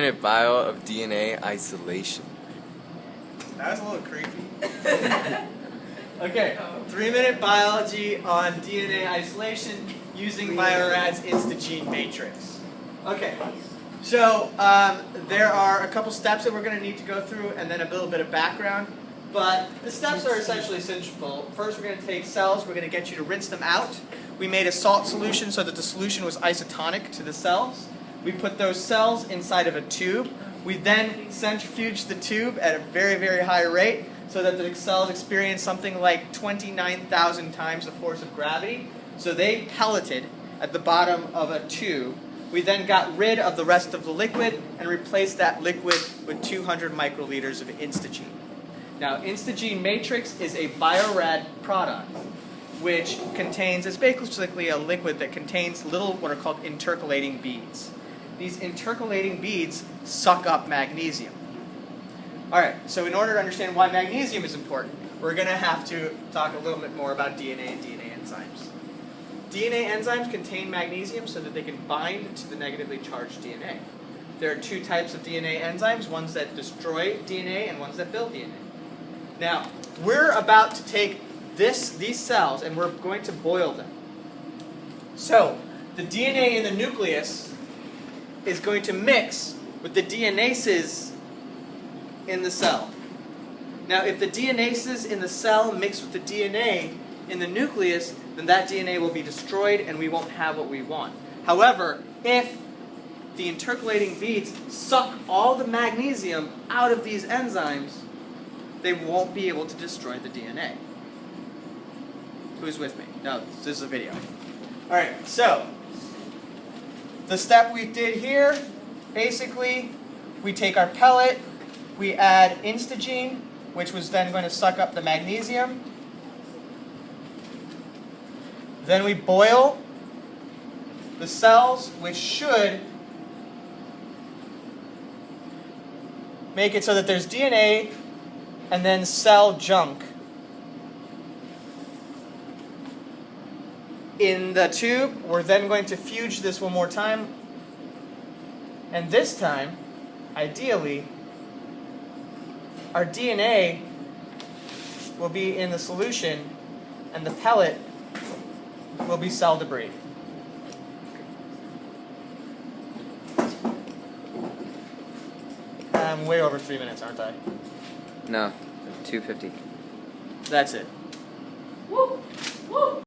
3-minute bio of DNA isolation. That was a little creepy. Okay, 3-minute biology on DNA isolation using Bio-Rad's Instagene matrix. Okay, so there are a couple steps that we're going to need to go through and then a little bit of background. But the steps are essentially simple. First, we're going to take cells. We're going to get you to rinse them out. We made a salt solution so that the solution was isotonic to the cells. We put those cells inside of a tube. We then centrifuged the tube at a very, very high rate so that the cells experience something like 29,000 times the force of gravity. So they pelleted at the bottom of a tube. We then got rid of the rest of the liquid and replaced that liquid with 200 microliters of Instagene. Now, Instagene matrix is a Bio-Rad product which contains, it's basically a liquid that contains little what are called intercalating beads. These intercalating beads suck up magnesium. Alright, so in order to understand why magnesium is important, we're going to have to talk a little bit more about DNA and DNA enzymes. DNA enzymes contain magnesium so that they can bind to the negatively charged DNA. There are two types of DNA enzymes, ones that destroy DNA and ones that build DNA. Now, we're about to take these cells and we're going to boil them. So, the DNA in the nucleus is going to mix with the DNases in the cell. Now, if the DNases in the cell mix with the DNA in the nucleus, then that DNA will be destroyed and we won't have what we want. However, if the intercalating beads suck all the magnesium out of these enzymes, they won't be able to destroy the DNA. Who's with me? No, this is a video. Alright, so the step we did here, basically, we take our pellet, we add Instagene, which was then going to suck up the magnesium. Then we boil the cells, which should make it so that there's DNA and then cell junk in the tube. We're then going to fuge this one more time. And this time, ideally, our DNA will be in the solution and the pellet will be cell debris. I'm way over 3 minutes, aren't I? No, 2:50. That's it. Woo!